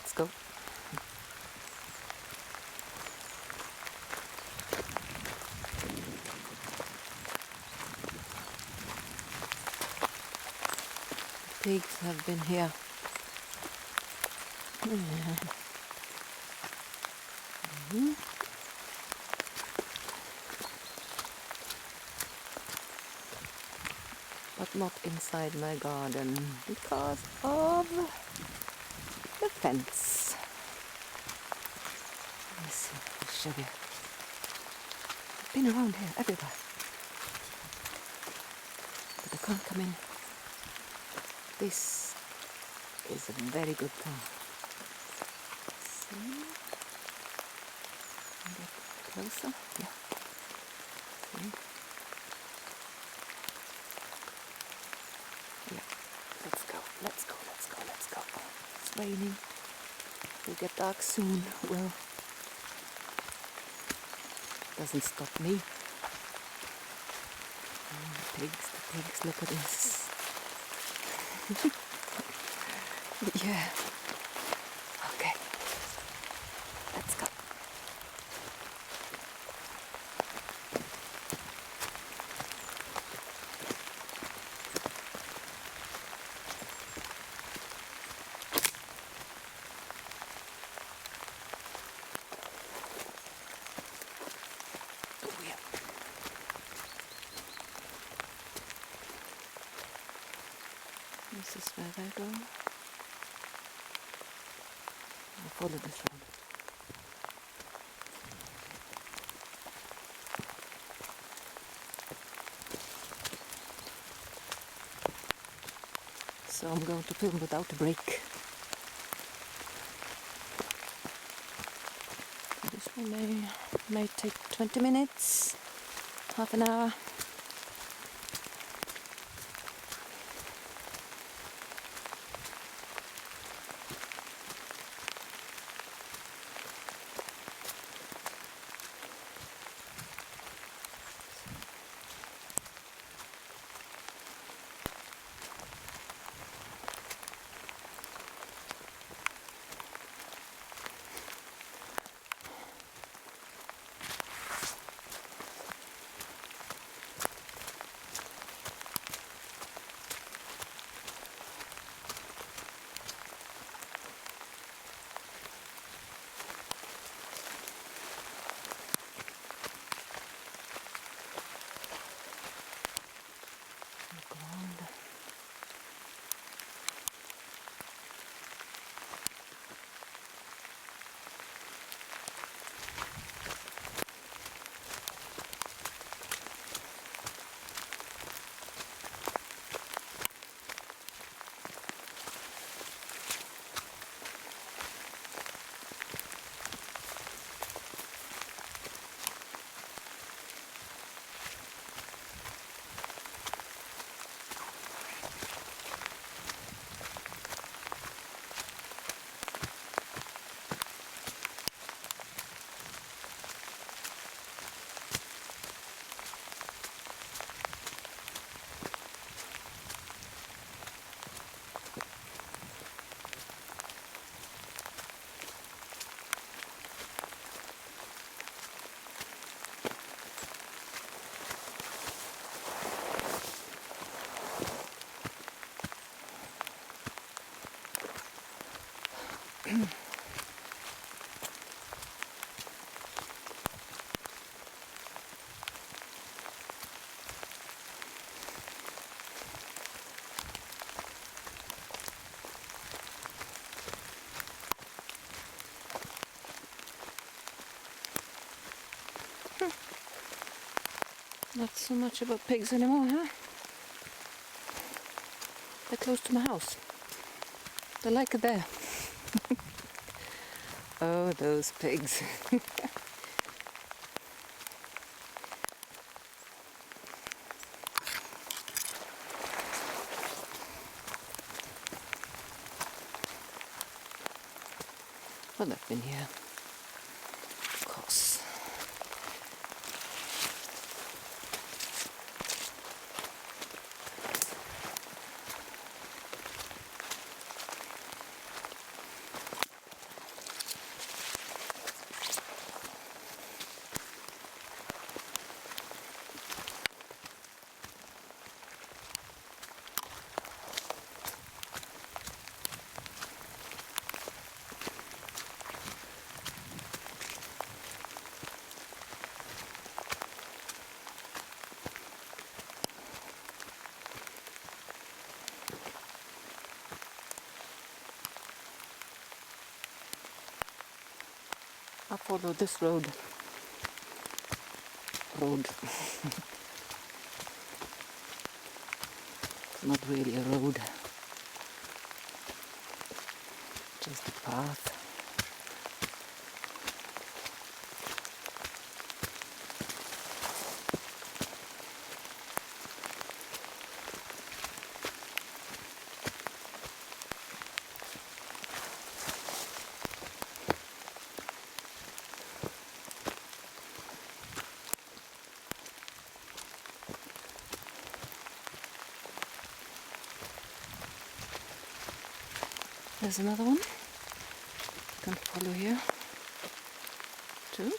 Let's go. Pigs have been here. But not inside my garden because of the fence. Let me see, I'll show you. I've been around here everywhere, but I can't come in. This is a very good path. See? Get closer. Yeah. See? Yeah. Let's go. Let's go. Let's go. Let's go. It's raining. It'll get dark soon. Well, doesn't stop me. Oh, the pigs. Look at this. Yeah. Okay. Let's go. Oh, yeah. This is where they go. I'll follow this road. So I'm going to film without a break. This one may take 20 minutes, half an hour. Look around. Not so much about pigs anymore, huh? They're close to my house. They like it there. Oh, those pigs. Well, they've been here. Of course. I follow this road. It's not really a road, just a path. There's another one. Can follow here too,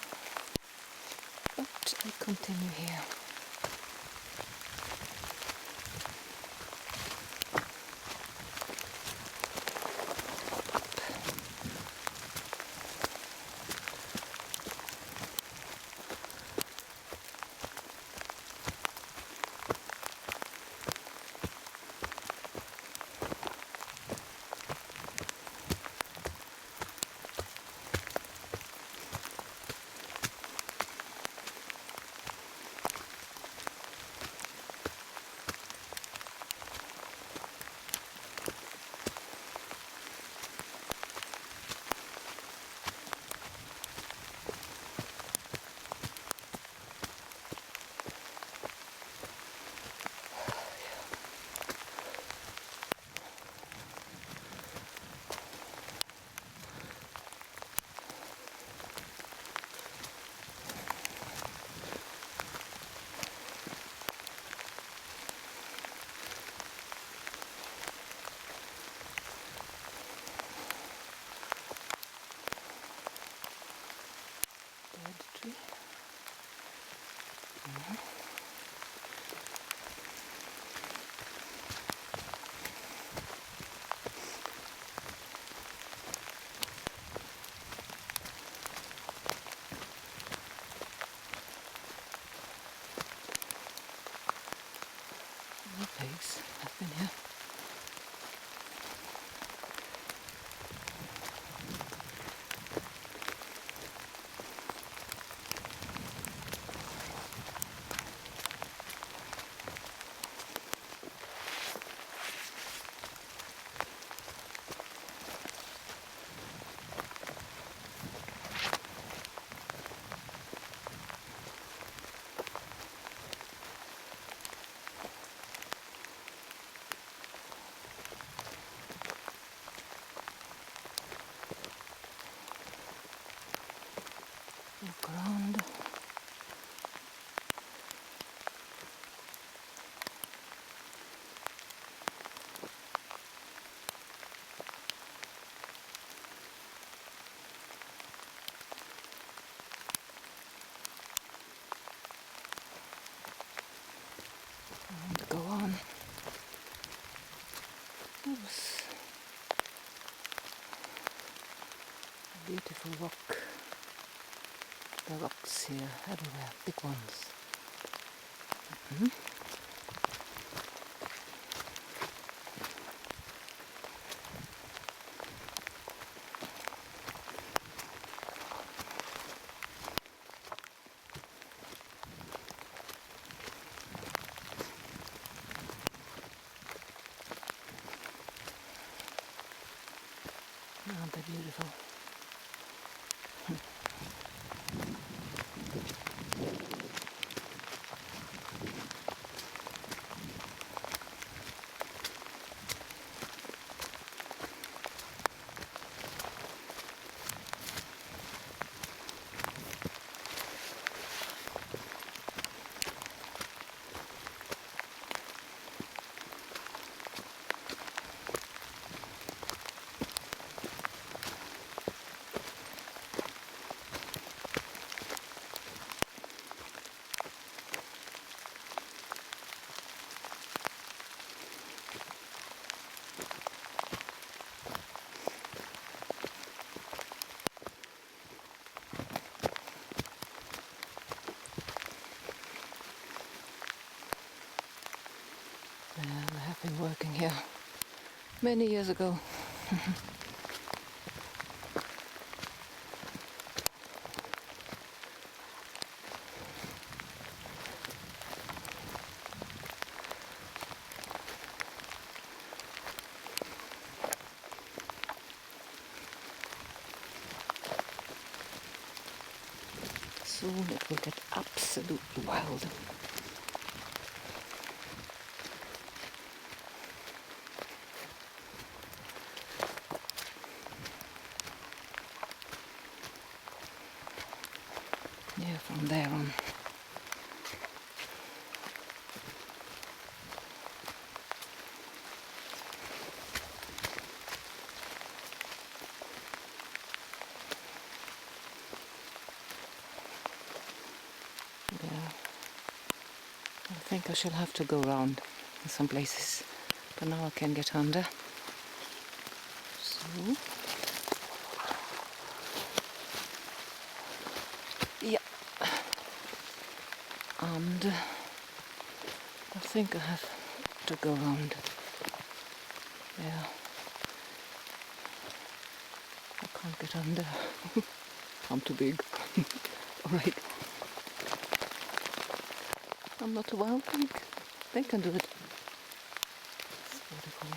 but I continue here. Dead tree. No pigs. I've been here. Look around. And go on. Oops. A beautiful rock. The rocks here everywhere, big ones. Aren't they beautiful? I have been working here many years ago. Soon it will get absolutely wild. Yeah, from there on. Yeah, I think I shall have to go around in some places, but now I can get under. So, yeah, and I think I have to go around. Yeah, I can't get under. I'm too big. Alright. I'm not a wild pig. They can do it. It's beautiful.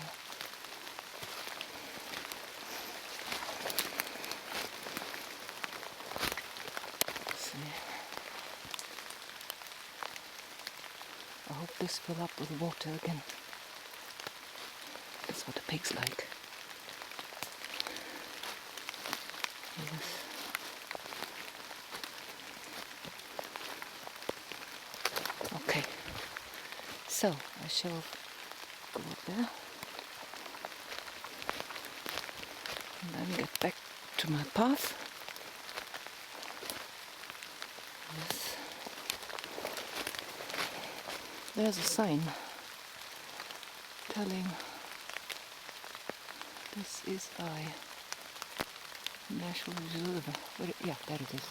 See. I hope this fill up with water again. That's what the pigs like. Yes. Okay. So I shall go up there and then get back to my path. Yes. There's a sign telling this is a national reserve. Yeah, there it is.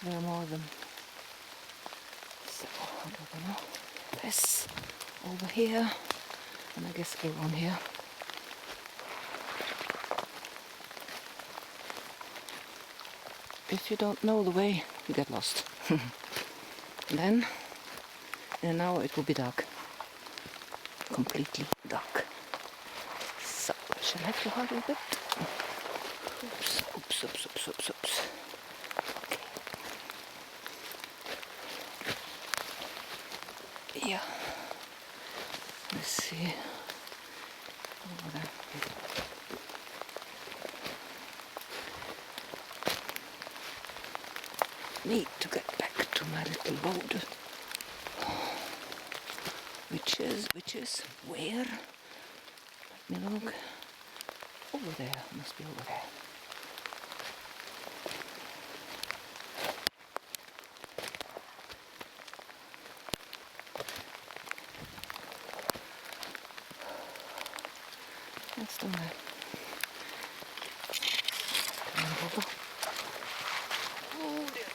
There are more of them. So, how do I know? This over here, and I guess around here. If you don't know the way, you get lost. Then, in an hour it will be dark. Completely dark. So, I shall have to hurry a bit. Oops. Okay. Yeah. Let's see. Over there. Need to get back to my little road. Which is where? Let me look. Over there, must be over there. That's down there. Come over. Oh dear.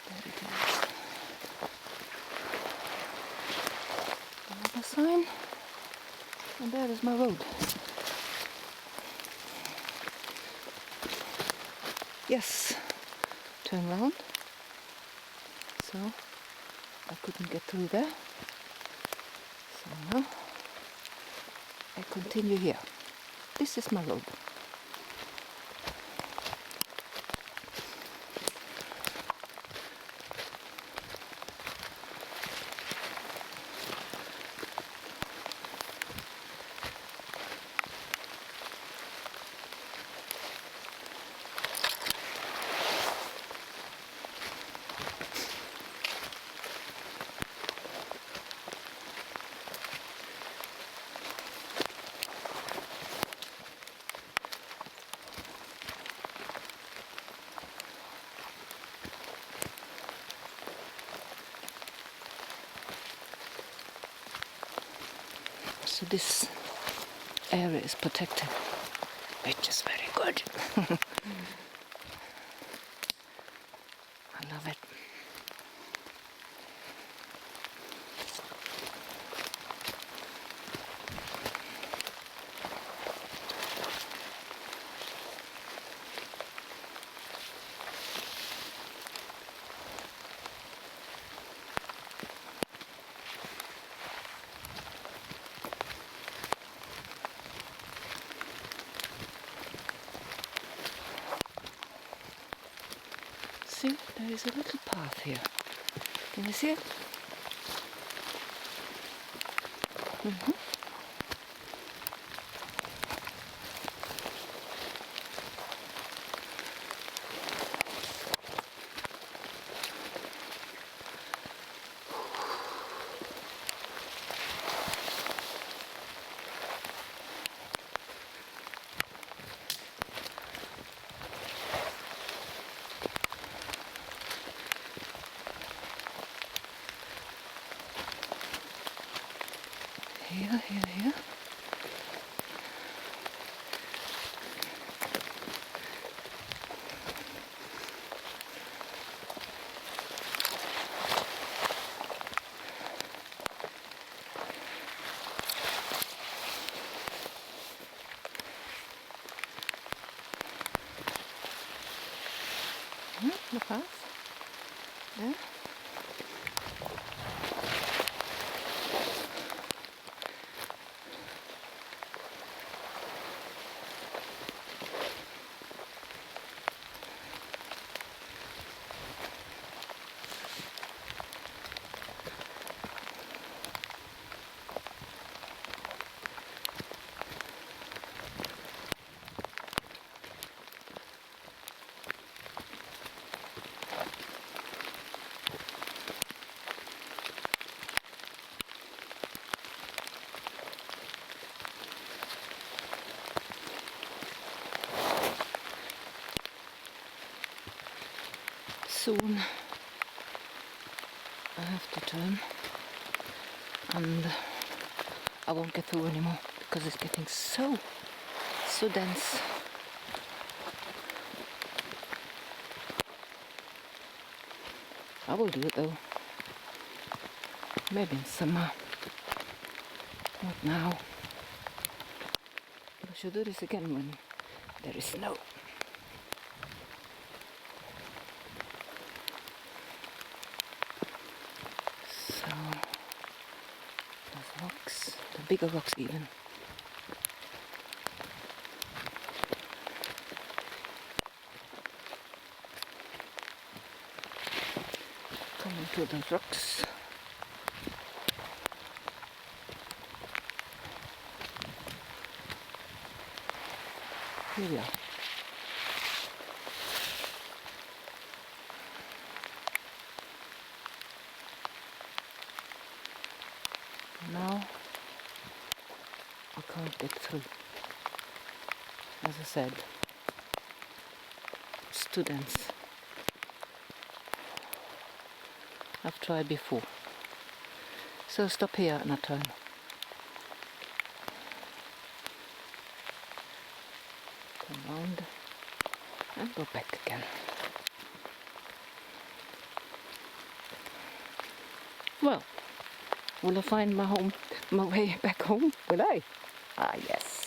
There it is. Another sign. And there is my road. Yes. Turn round. So I couldn't get through there. So now I continue here. This is my road. So this area is protected, which is very good. I love it. There is a little path here. Can you see it? Here. The path. There. Soon I have to turn and I won't get through anymore because it's getting so dense. I will do it though, maybe in summer, not now. I should do this again when there is snow. So, those rocks, the bigger rocks even. Coming to those rocks. Here we are. Now I can't get through. As I said, it's too dense. I've tried before. So stop here and I turn. Turn round and go back again. Well, will I find my way back home? Will I? Ah, yes.